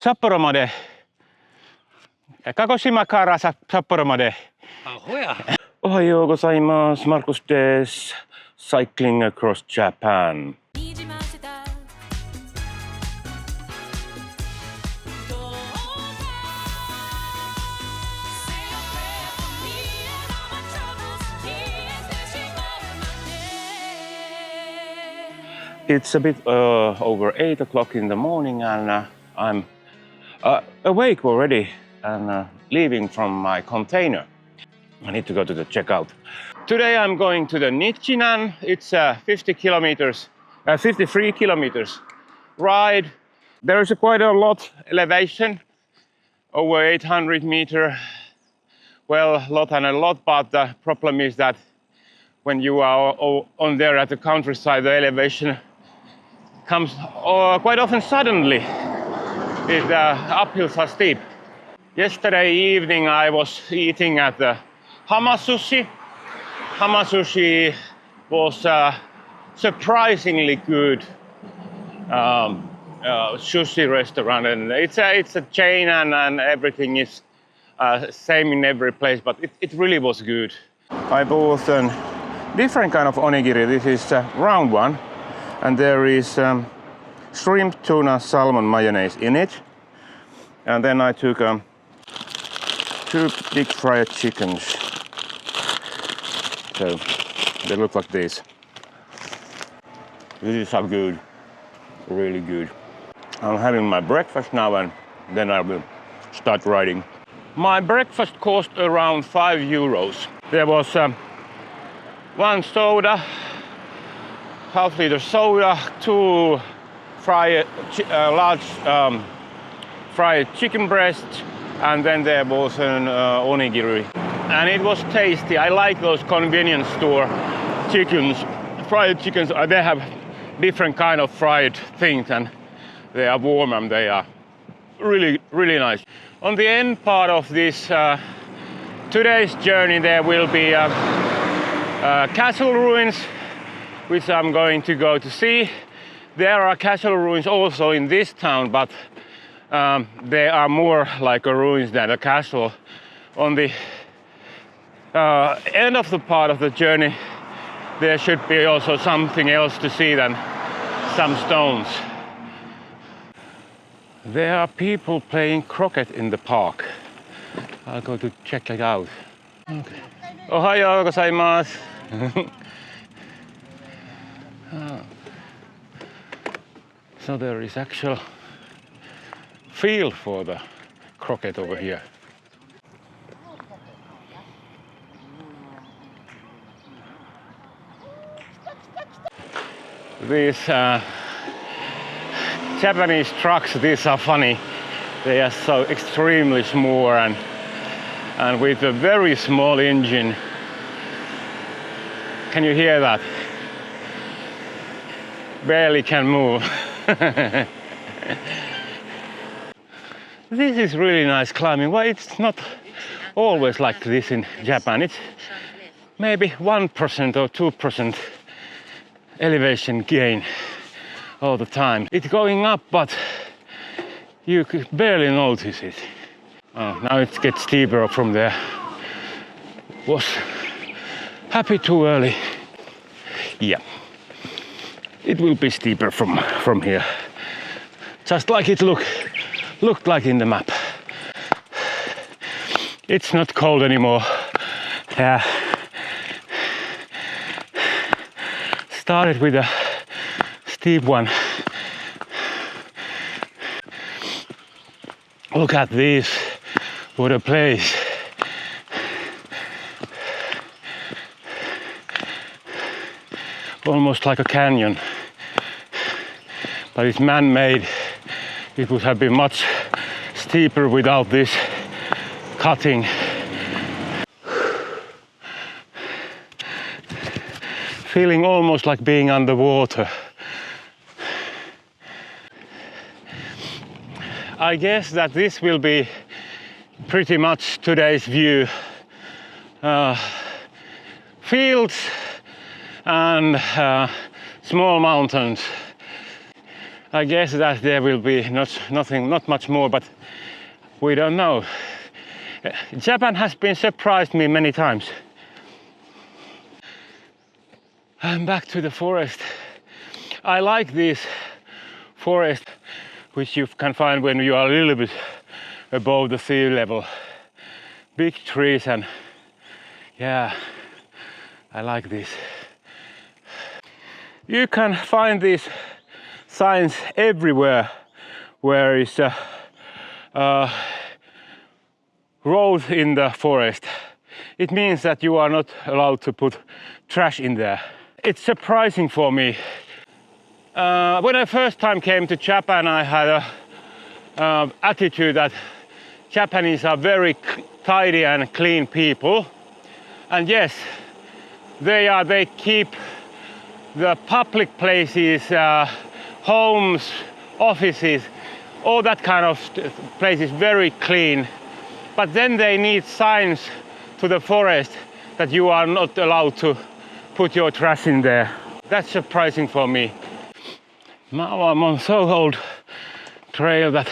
Sapporo made. Kagoshima kara Sapporo made. Ahoya. Ohayou gozaimasu. Marcus des. Cycling across Japan. It's a bit over 8 o'clock in the morning and I'm awake already and leaving from my container. I need to go to the checkout. Today I'm going to the Nichinan. It's 53 kilometers ride. There is quite a lot elevation, over 800 meters. Well, a lot and a lot, but the problem is that when you are on there at the countryside, the elevation comes quite often suddenly. The uphills are steep. Yesterday evening I was eating at the Hamasushi. Hamasushi was surprisingly good sushi restaurant, and it's a chain and everything is same in every place, but it really was good. I bought a different kind of onigiri. This is a round one, and there is shrimp, tuna, salmon mayonnaise in it. And then I took 2 big fried chickens. So they look like this. This is so good, really good. I'm having my breakfast now and then I will start riding. My breakfast cost around €5. There was 1 soda, half-liter soda, 2 large fried chicken breasts, and then there was an onigiri. And it was tasty. I like those convenience store chickens, fried chickens. They have different kind of fried things and they are warm and they are really, really nice. On the end part of this today's journey there will be castle ruins, which I'm going to go to see. There are castle ruins also in this town, but they are more like a ruins than a castle. On the end of the part of the journey, there should be also something else to see than some stones. There are people playing croquet in the park. I'll go to check it out. Okay. Ohayou gozaimasu. So there is actual field for the croquet over here. These Japanese trucks, these are funny. They are so extremely small and with a very small engine. Can you hear that? Barely can move. This is really nice climbing. Well, it's not always like this in Japan. It's maybe 1% or 2% elevation gain all the time. It's going up, but you could barely notice it. Now it gets steeper from there. Was happy too early. Yeah, it will be steeper from here, just like it looked like in the map. It's not cold anymore. Yeah. Started with a steep one. Look at this, what a place. Almost like a canyon, but it's man-made. It would have been much steeper without this cutting. Feeling almost like being underwater. I guess that this will be pretty much today's view. Fields and small mountains. I guess that there will be not much more, but we don't know. Japan has been surprised me many times. I'm back to the forest. I like these forests which you can find when you are a little bit above the sea level. Big trees, and yeah, I like this. You can find these signs everywhere where is a road in the forest. It means that you are not allowed to put trash in there. It's surprising for me. When I first time came to Japan, I had a attitude that Japanese are very tidy and clean people. And yes, they keep the public places, homes, offices, all that kind of places very clean. But then they need signs to the forest that you are not allowed to put your trash in there. That's surprising for me. Now I'm on so old trail that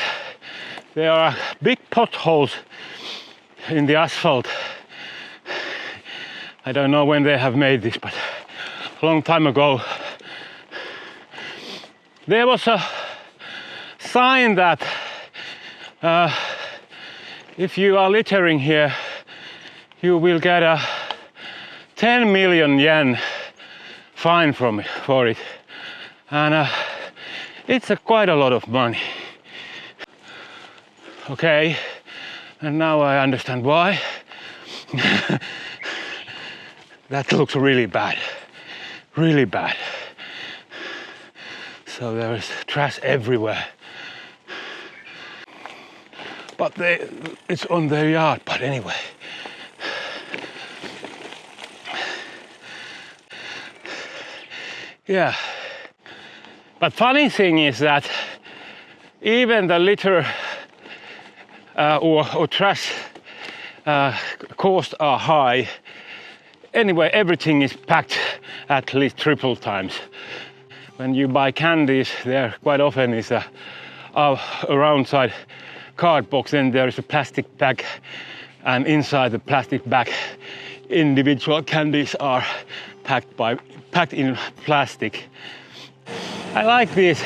there are big potholes in the asphalt. I don't know when they have made this, but a long time ago. There was a sign that if you are littering here, you will get a 10 million yen fine for it. And it's quite a lot of money. Okay, and now I understand why. That looks really bad. Really bad. So there is trash everywhere. But it's on their yard, but anyway. Yeah. But funny thing is that even the litter or trash costs are high. Anyway, everything is packed at least triple times. When you buy candies, there quite often is a roadside card box, and there is a plastic bag, and inside the plastic bag individual candies are packed in plastic. I like these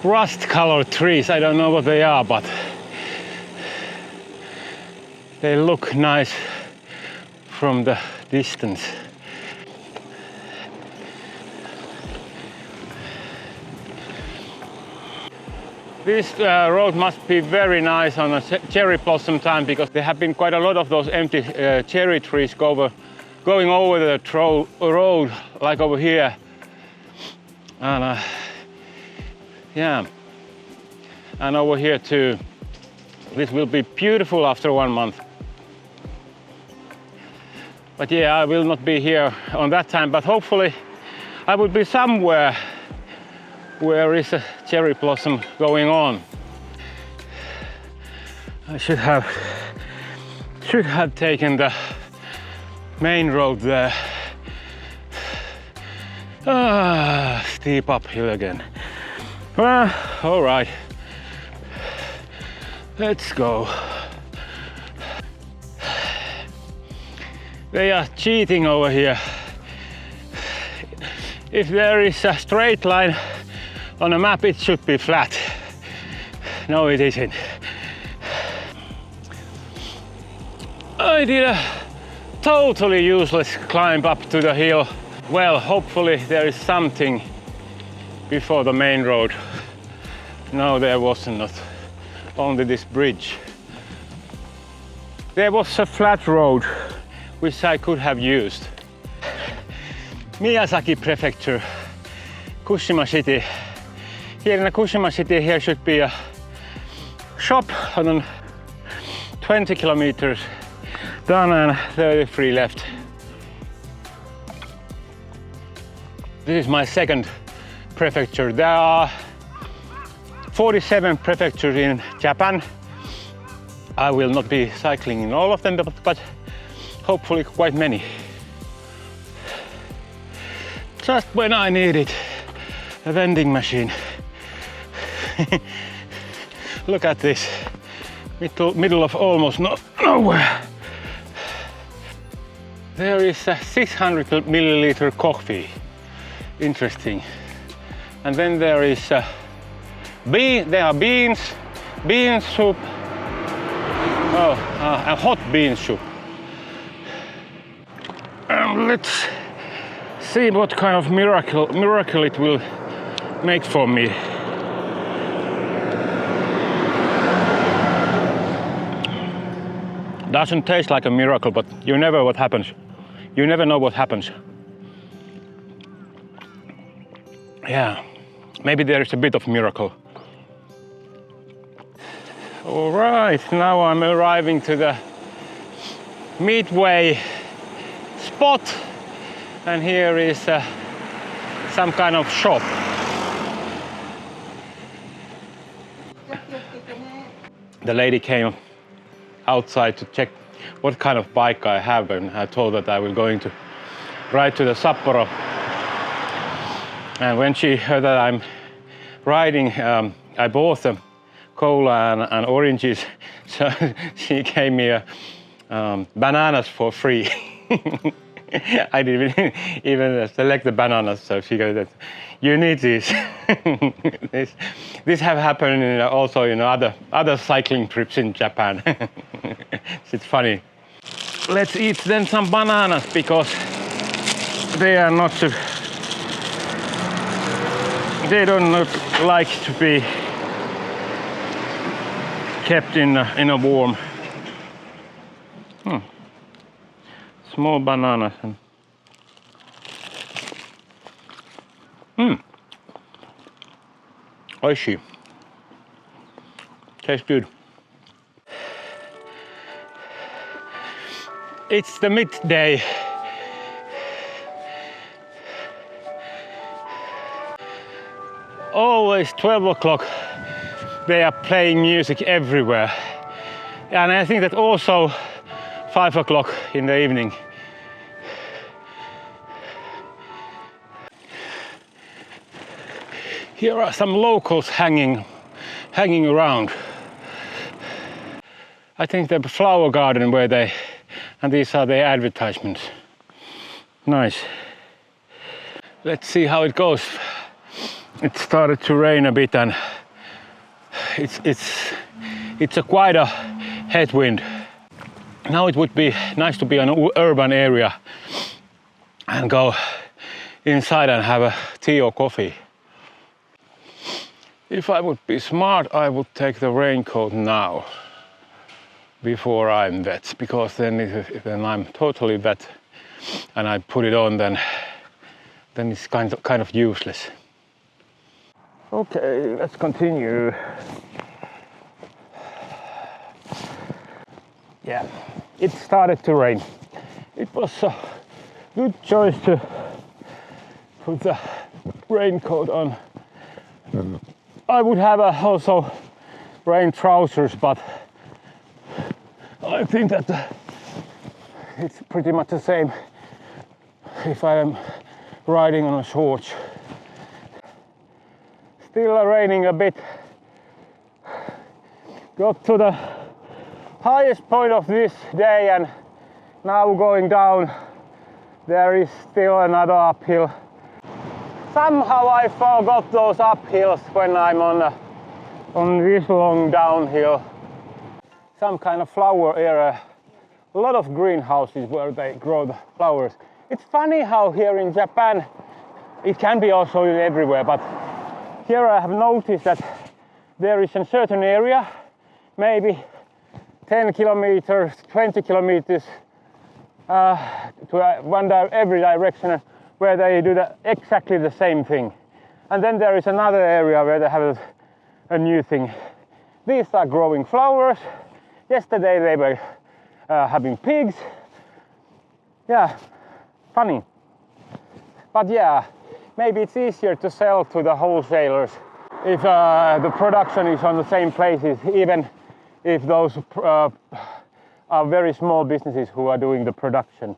rust-colored trees. I don't know what they are, but they look nice from the distance. This road must be very nice on a cherry blossom time, because there have been quite a lot of those empty cherry trees going over the road, like over here. And yeah, and over here too. This will be beautiful after 1 month. But yeah, I will not be here on that time, but hopefully I will be somewhere where is a cherry blossom going on. I should have taken the main road there. Steep uphill again. Well, all right. Let's go. They are cheating over here. If there is a straight line on a map, it should be flat. No, it isn't. I did a totally useless climb up to the hill. Well, hopefully there is something before the main road. No, there wasn't, not only this bridge. There was a flat road which I could have used. Miyazaki Prefecture, Kushima City. Here in Kushima City, here should be a shop on 20 kilometers done and 33 left. This is my second prefecture. There are 47 prefectures in Japan. I will not be cycling in all of them, but hopefully quite many. Just when I need it, a vending machine. Look at this, middle of almost nowhere. There is a 600 milliliter coffee, interesting. And then there is there are bean soup, a hot bean soup. Let's see what kind of miracle it will make for me. Doesn't taste like a miracle, but you never know what happens. You never know what happens. Yeah, maybe there is a bit of miracle. All right, now I'm arriving to the Midway spot, and here is some kind of shop. The lady came outside to check what kind of bike I have, and I told that I was going to ride to the Sapporo. And when she heard that I'm riding, I bought them cola and oranges, so she gave me bananas for free. I didn't even select the bananas, so she goes, "You need this." This have happened also in other cycling trips in Japan. It's funny. Let's eat then some bananas, because they are not so, they don't like to be kept in a warm. Small bananas. Oishi. Tastes good. It's the midday. Always 12 o'clock they are playing music everywhere. And I think that also 5 o'clock in the evening. Here are some locals hanging around. I think the flower garden and these are their advertisements. Nice. Let's see how it goes. It started to rain a bit, and it's quite a headwind. Now it would be nice to be in an urban area and go inside and have a tea or coffee. If I would be smart, I would take the raincoat now before I'm wet, because then when I'm totally wet and I put it on, then it's kind of useless. Okay, let's continue. Yeah, it started to rain. It was a good choice to put the raincoat on. I would have also rain trousers, but I think that it's pretty much the same if I am riding on a shorts. Still raining a bit. Got to the highest point of this day, and now going down there is still another uphill. Somehow I forgot those uphills when I'm on this long downhill. Some kind of flower area. A lot of greenhouses where they grow the flowers. It's funny how here in Japan, it can be also everywhere, but here I have noticed that there is a certain area, maybe 10 kilometers, 20 kilometers to every direction, where they do exactly the same thing. And then there is another area where they have a new thing. These are growing flowers. Yesterday they were having pigs. Yeah, funny. But yeah, maybe it's easier to sell to the wholesalers if the production is on the same places, even if those are very small businesses who are doing the production.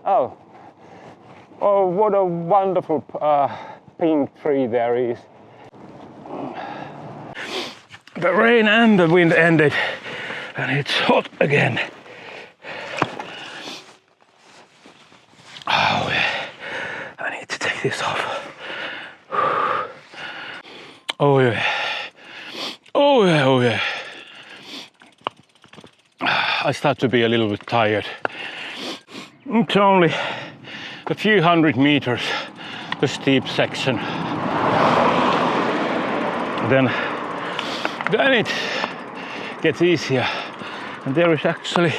Oh, Oh, what a wonderful pink tree there is. The rain and the wind ended, and it's hot again. Oh yeah, I need to take this off. Oh yeah, oh yeah, oh yeah. I start to be a little bit tired. It's only a few hundred meters, the steep section. Then it gets easier, and there is actually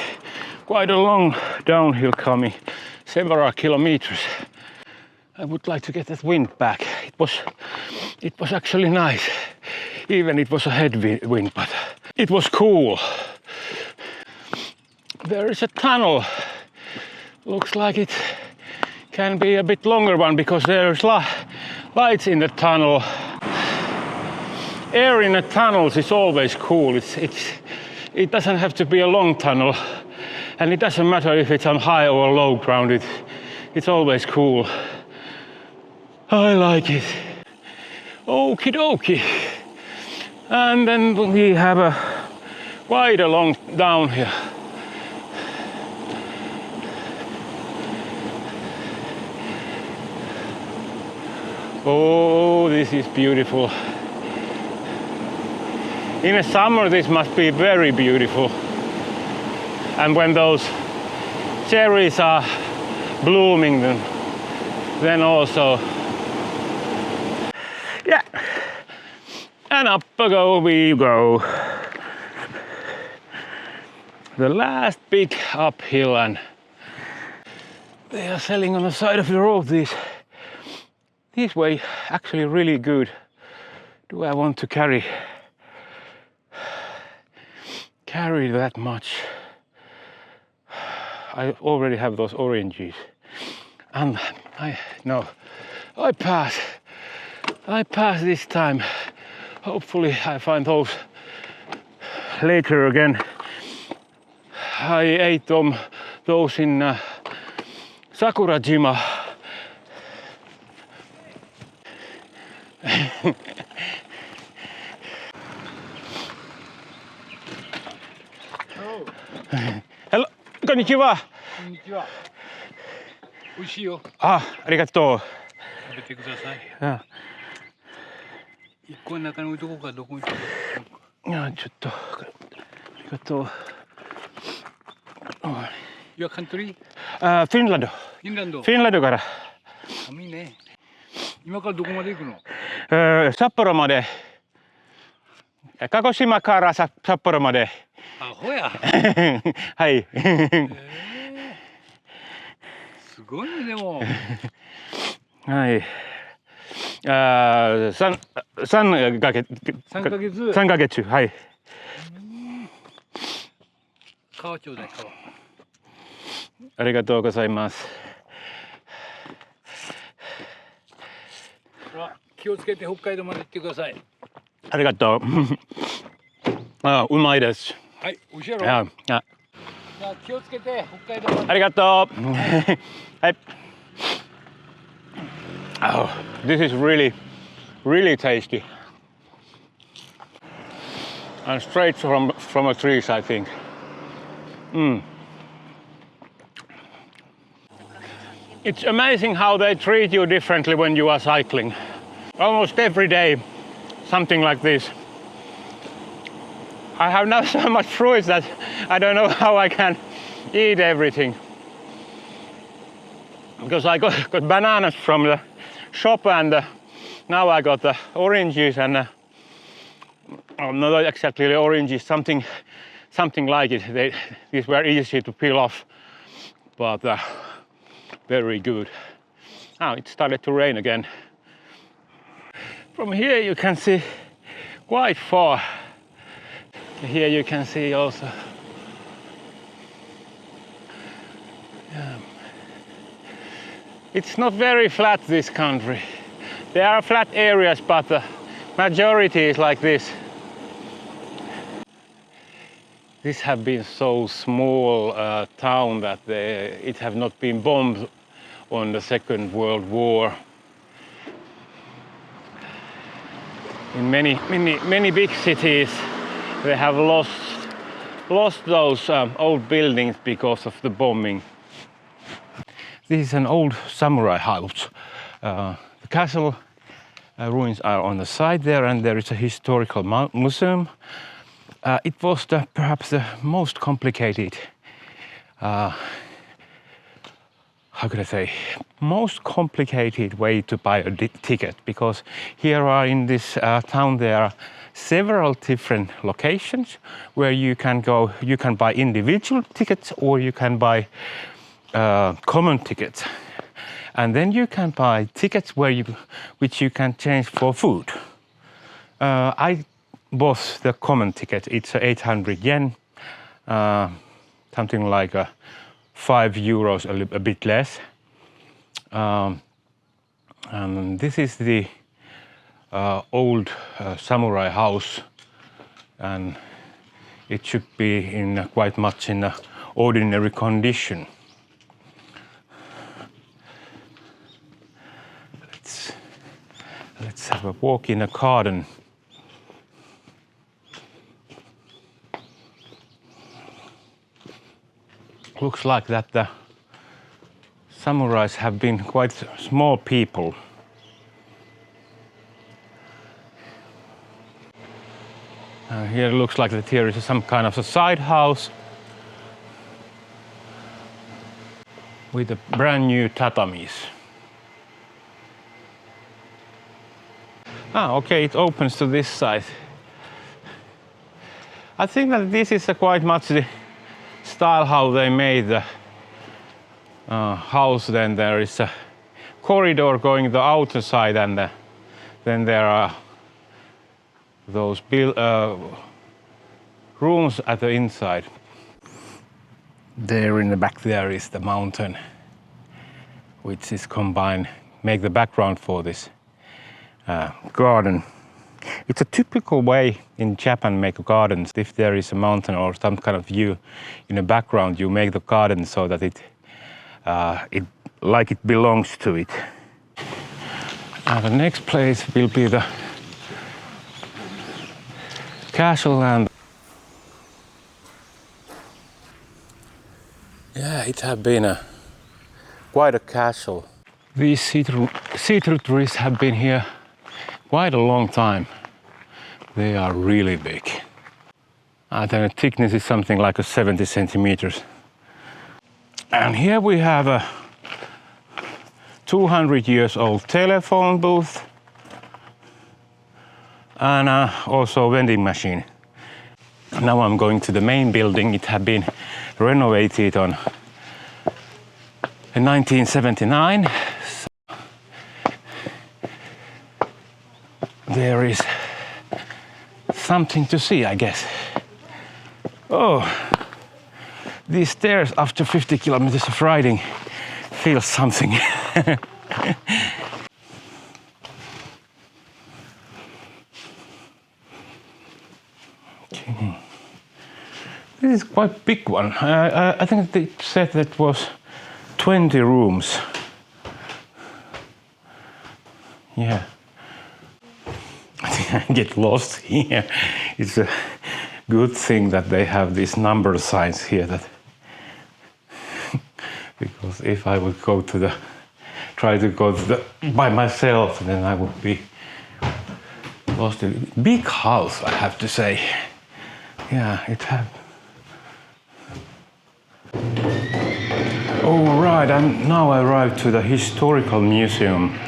quite a long downhill coming, several kilometers. I would like to get that wind back. It was actually nice, even it was a headwind, but it was cool. There is a tunnel. Looks like it can be a bit longer one because there's lights in the tunnel. Air in the tunnels is always cool. It doesn't have to be a long tunnel, and it doesn't matter if it's on high or low ground. It's always cool. I like it. Okie dokie. And then we have quite a long downhill. Oh, this is beautiful. In the summer this must be very beautiful. And when those cherries are blooming, then also. Yeah. And up we go. The last big uphill, and they are selling on the side of the road this way actually really good. Do I want to carry that much? I already have those oranges, and I pass this time. Hopefully I find those later again. I ate those in Sakurajima. Hello, konnichiwa. Konnichiwa. 美味しいよ。ありがとう。食べてください。あ一個の中に置いとこうか、どこに置いとこうか。いや、ちょっとありがとう。Your country? フィンランド。フィンランド。フィンランドから寒いね。今からどこまで行くの？札幌まで。鹿児島から札幌まで。アホや。はい。すごいね、でも。はい。3ヶ月。3ヶ月。はい。川ちょうだい、川。ありがとうございます。気をつけて北海道まで行ってください。ありがとう。うまいです。はい、美味しいやろ。じゃあ気をつけて北海道まで。ありがとう。はい。Oh, this is really tasty. And straight from the trees, I think. It's amazing how they treat you differently when you are cycling. Almost every day, something like this. I have now so much fruits that I don't know how I can eat everything. Because I got bananas from the shop, and now I got the oranges, and not exactly the oranges, something like it. These were easy to peel off, but very good. Now it started to rain again. From here you can see quite far. Here you can see also. It's not very flat, this country. There are flat areas, but the majority is like this. This have been so small town that it have not been bombed on the Second World War. In many big cities, they have lost those old buildings because of the bombing. This is an old samurai house. The castle ruins are on the side there, and there is a historical museum. It was perhaps the most complicated, how could I say, most complicated way to buy a ticket, because here are in this town there are several different locations where you can go. You can buy individual tickets or you can buy common tickets, and then you can buy tickets which you can change for food. I bought the common ticket. It's 800 yen, something like 5 euros, a bit less. And this is the old samurai house, and it should be in quite much in ordinary condition. Let's have a walk in a garden. Looks like that the samurais have been quite small people. Here it looks like that here is some kind of a side house with a brand new tatamis. Okay, it opens to this side. I think that this is quite much the style how they made the house. Then there is a corridor going the outer side, and then there are those rooms at the inside. There in the back there is the mountain, which is combined, make the background for this garden. It's a typical way in Japan make gardens. If there is a mountain or some kind of view in the background, you make the garden so that it like it belongs to it. The next place will be the castle, and yeah, it has been quite a castle. These cedar trees have been here quite a long time. They are really big. The thickness is something like 70 centimeters. And here we have a 200 years old telephone booth and also a vending machine. Now I'm going to the main building. It had been renovated in 1979. There is something to see, I guess. Oh, these stairs after 50 kilometers of riding feel something. Okay. This is quite a big one. I think they said that was 20 rooms. Yeah. I think I get lost here. It's a good thing that they have these number signs here, that because if I would try to go by myself, then I would be lost. Big house, I have to say. Yeah, it have. All right, I'm now arrived to the historical museum.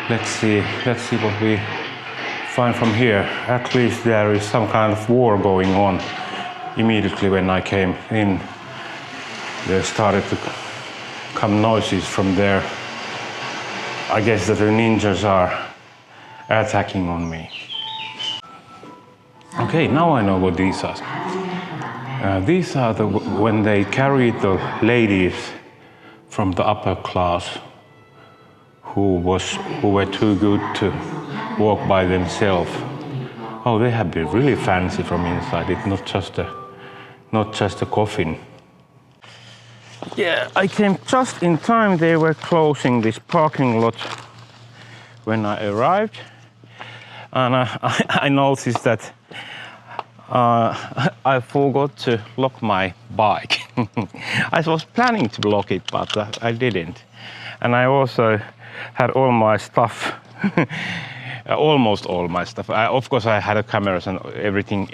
Let's see what we find from here. At least there is some kind of war going on. Immediately when I came in, there started to come noises from there. I guess that the ninjas are attacking on me. Okay, now I know what these are. These are when they carried the ladies from the upper class who were too good to walk by themselves. Oh, they have been really fancy from inside. It's not just a coffin. Yeah, I came just in time. They were closing this parking lot when I arrived. And I noticed that I forgot to lock my bike. I was planning to lock it, but I didn't. And I also had all my stuff, almost all my stuff. Of course, I had a cameras and everything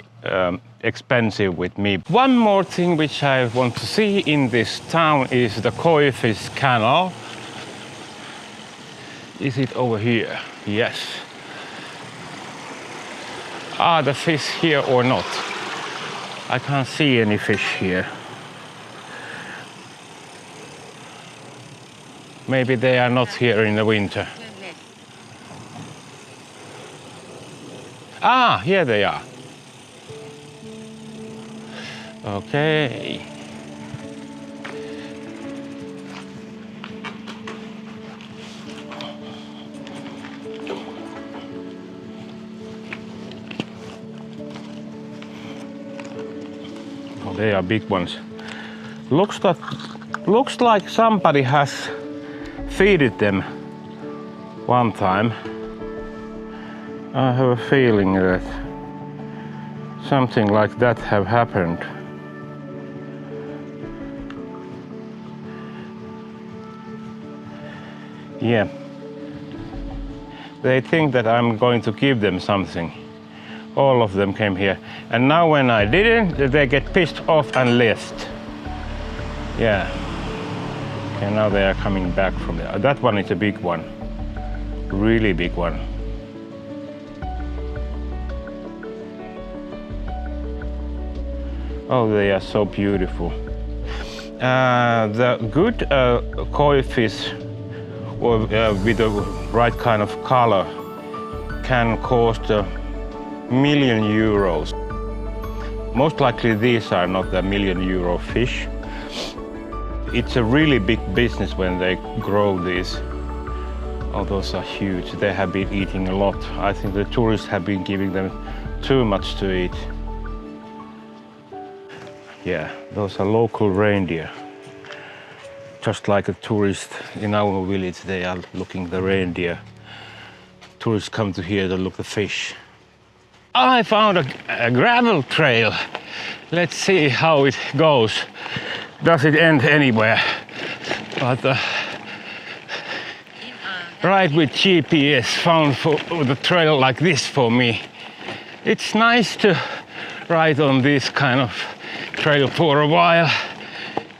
expensive with me. One more thing which I want to see in this town is the koi fish canal. Is it over here? Yes. Are the fish here or not? I can't see any fish here. Maybe they are not here in the winter. Ah, here they are. Okay. Oh, they are big ones. Looks like somebody has feeded them one time. I have a feeling that something like that have happened. Yeah. They think that I'm going to give them something. All of them came here. And now when I didn't, they get pissed off and left. Yeah. Okay, now they are coming back from there. That one is a big one. Really big one. Oh, they are so beautiful. The good koi fish with the right kind of color can cost €1,000,000. Most likely these are not the €1,000,000 fish. It's a really big business when they grow these. Oh, those are huge. They have been eating a lot. I think the tourists have been giving them too much to eat. Yeah, those are local reindeer. Just like a tourist in our village, they are looking the reindeer. Tourists come to here to look the fish. I found a gravel trail. Let's see how it goes. Does it end anywhere? But right with GPS found the trail like this for me. It's nice to ride on this kind of trail for a while.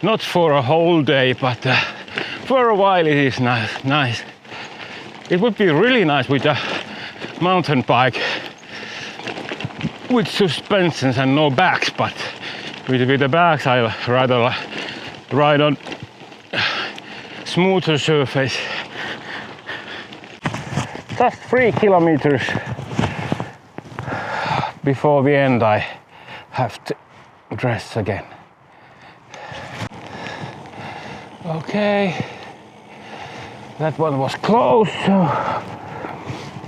Not for a whole day, but for a while it is nice. It would be really nice with a mountain bike with suspensions and no backs, but with the backs I'd rather ride on smoother surface. Just 3 kilometers before the end I have to dress again. Okay, that one was closed, so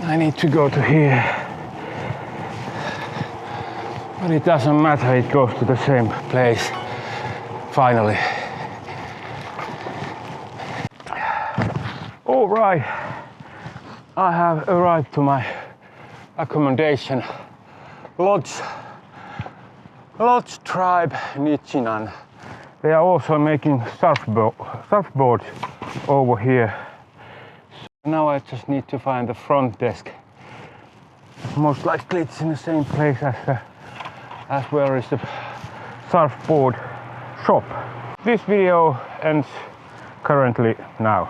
I need to go to here. But it doesn't matter, it goes to the same place finally. All right, I have arrived to my accommodation, Lodge Tribe Nichinan. They are also making surfboards over here. So now I just need to find the front desk. Most likely it's in the same place as where is the surfboard shop. This video ends currently now.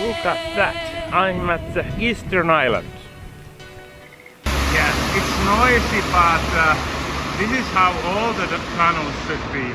Look at that! I'm at the Eastern Island. Yeah, it's noisy, but this is how all the canals should be.